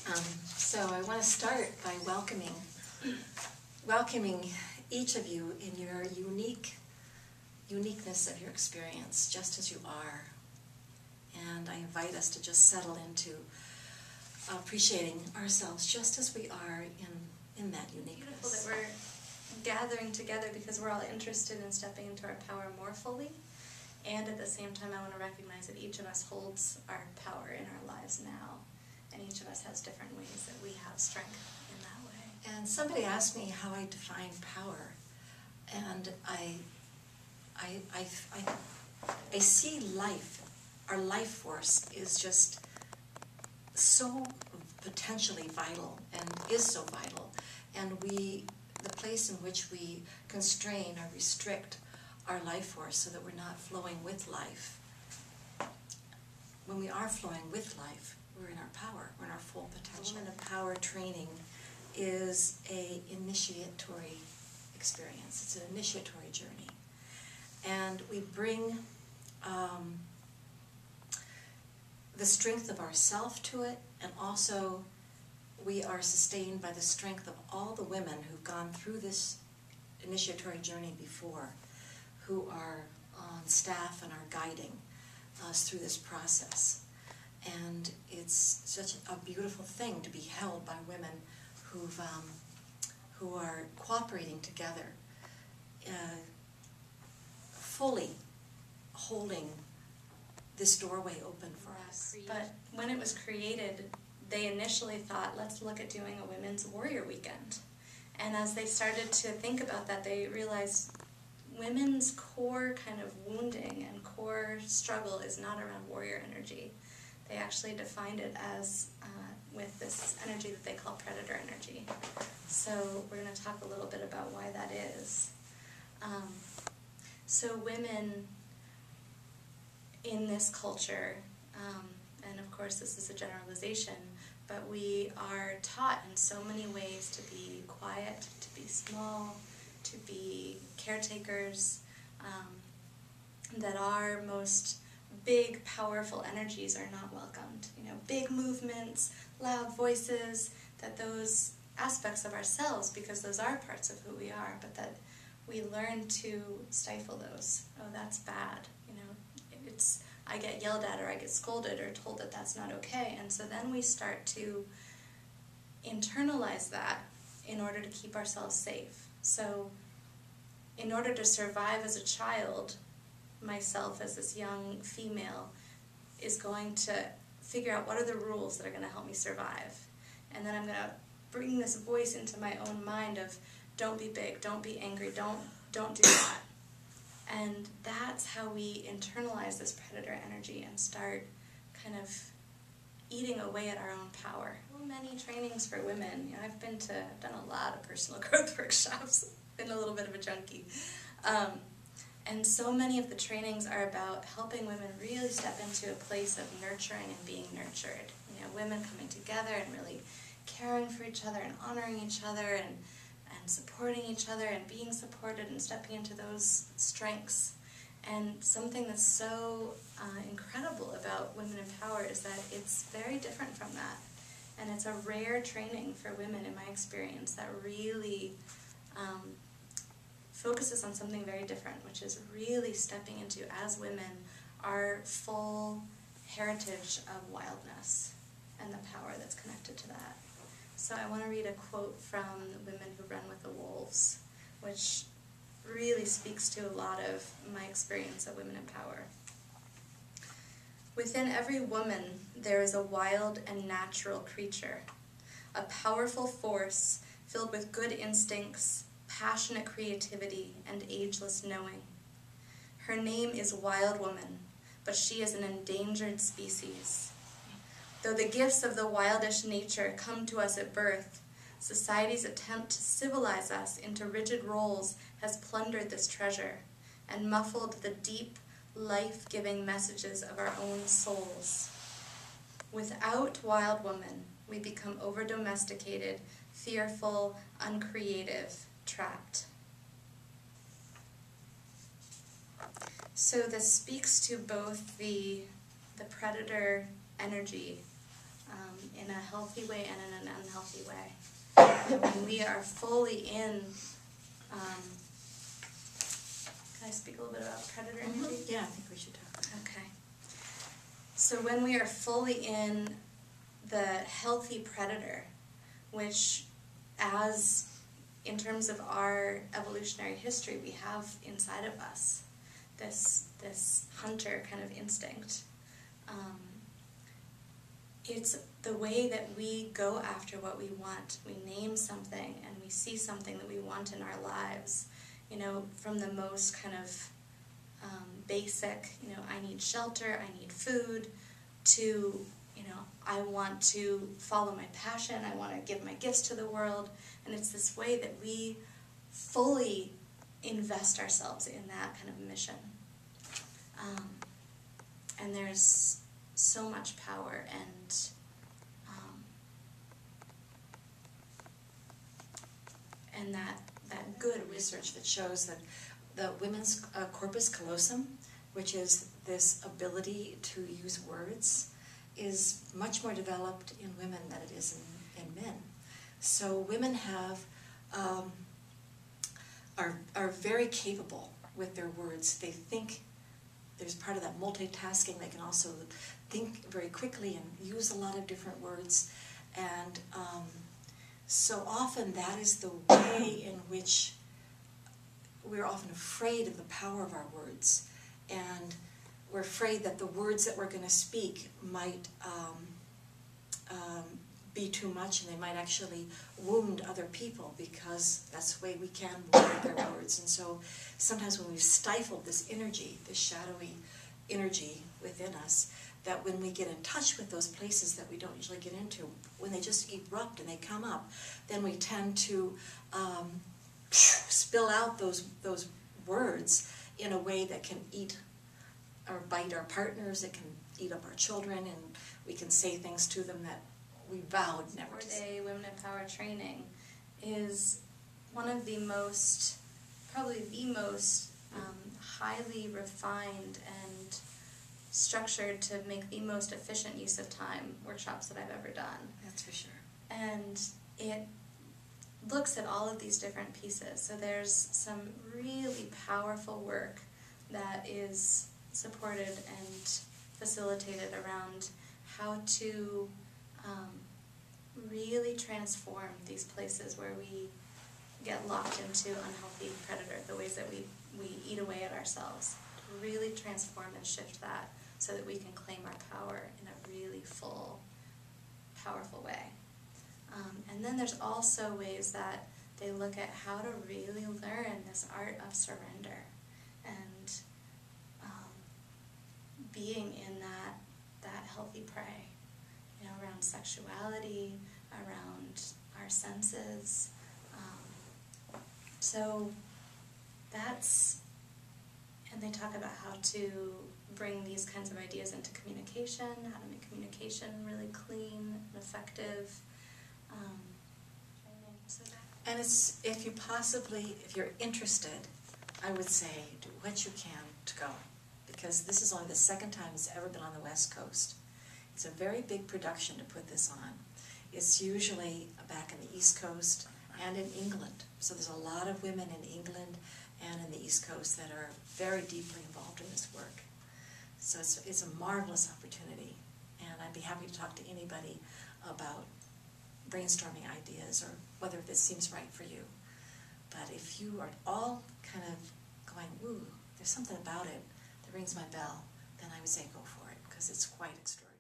So I want to start by welcoming each of you in your uniqueness of your experience, just as you are. And I invite us to just settle into appreciating ourselves just as we are in that uniqueness. Beautiful that we're gathering together because we're all interested in stepping into our power more fully. And at the same time, I want to recognize that each of us holds our power in our lives now. And each of us has different ways that we have strength in that way. And somebody asked me how I define power. And I see life, our life force is just so potentially vital and is so vital. And the place in which we constrain or restrict our life force so that we're not flowing with life. When we are flowing with life, we're in our power, we're in our full potential. Women of Power training is an initiatory experience. It's an initiatory journey. And we bring the strength of ourself to it, and also we are sustained by the strength of all the women who've gone through this initiatory journey before, who are on staff and are guiding us through this process. And it's such a beautiful thing to be held by women who are cooperating together, fully holding this doorway open for us. But when it was created, they initially thought, let's look at doing a Women's Warrior Weekend. And as they started to think about that, they realized women's core kind of wounding and core struggle is not around warrior energy. They actually defined it as with this energy that they call predator energy. So we're going to talk a little bit about why that is. So women in this culture, and of course this is a generalization, but we are taught in so many ways to be quiet, to be small, to be caretakers, that our most big, powerful energies are not welcomed. You know, big movements, loud voices, that those aspects of ourselves, because those are parts of who we are, but that we learn to stifle those. Oh, that's bad. You know, I get yelled at or I get scolded or told that that's not okay. And so then we start to internalize that in order to keep ourselves safe. So in order to survive as a child, myself as this young female is going to figure out what are the rules that are going to help me survive. And then I'm going to bring this voice into my own mind of don't be big, don't be angry, don't do that. And that's how we internalize this predator energy and start kind of eating away at our own power. Many trainings for women. You know, I've done a lot of personal growth workshops, been a little bit of a junkie. And so many of the trainings are about helping women really step into a place of nurturing and being nurtured. You know, women coming together and really caring for each other and honoring each other and supporting each other and being supported and stepping into those strengths. And something that's so incredible about Women in Power is that it's very different from that. And it's a rare training for women, in my experience, that really focuses on something very different, which is really stepping into, as women, our full heritage of wildness and the power that's connected to that. So I want to read a quote from the Women Who Run with the Wolves, which really speaks to a lot of my experience of Women in Power. Within every woman there is a wild and natural creature, a powerful force filled with good instincts, passionate creativity, and ageless knowing. Her name is Wild Woman, but she is an endangered species. Though the gifts of the wildish nature come to us at birth, society's attempt to civilize us into rigid roles has plundered this treasure and muffled the deep, life-giving messages of our own souls. Without Wild Woman, we become over-domesticated, fearful, uncreative, trapped. So this speaks to both the predator energy in a healthy way and in an unhealthy way. And when we are fully in, can I speak a little bit about predator maybe? Yeah, I think we should talk about that. Okay. So when we are fully in the healthy predator, which as in terms of our evolutionary history we have inside of us, this hunter kind of instinct, it's the way that we go after what we want. We name something and we see something that we want in our lives, you know, from the most kind of basic, you know, I need shelter, I need food, to, you know, I want to follow my passion, I want to give my gifts to the world, and it's this way that we fully invest ourselves in that kind of mission. And there's so much power and that Good research that shows that the women's corpus callosum, which is this ability to use words, is much more developed in women than it is in men. So women have are very capable with their words. They think. There's part of that multitasking. They can also think very quickly and use a lot of different words. And so often that is the way in which we're often afraid of the power of our words. And we're afraid that the words that we're going to speak might be too much, and they might actually wound other people, because that's the way we can wound their words. And so sometimes when we've stifled this energy, this shadowy energy within us, that when we get in touch with those places that we don't usually get into, when they just erupt and they come up, then we tend to spill out those words in a way that can eat or bite our partners, it can eat up our children, and we can say things to them that we vowed never to say. 4-day Women in Power training is one of the most, probably the most highly refined and structured to make the most efficient use of time workshops that I've ever done. That's for sure. And it looks at all of these different pieces. So there's some really powerful work that is supported and facilitated around how to really transform these places where we get locked into unhealthy predator, the ways that we eat away at ourselves. To really transform and shift that so that we can claim our power in a really full, powerful way. And then there's also ways that they look at how to really learn this art of surrender and being in that healthy prey, you know, around sexuality, around our senses. So that's, and they talk about how to bring these kinds of ideas into communication, how to make communication really clean and effective. And it's, if you're interested, I would say do what you can to go, because this is only the second time it's ever been on the West Coast. It's a very big production to put this on. It's usually back in the East Coast and in England. So there's a lot of women in England and in the East Coast that are very deeply involved in this work. So it's a marvelous opportunity, and I'd be happy to talk to anybody about brainstorming ideas or whether this seems right for you. But if you are all kind of going, ooh, there's something about it that rings my bell, then I would say go for it, because it's quite extraordinary.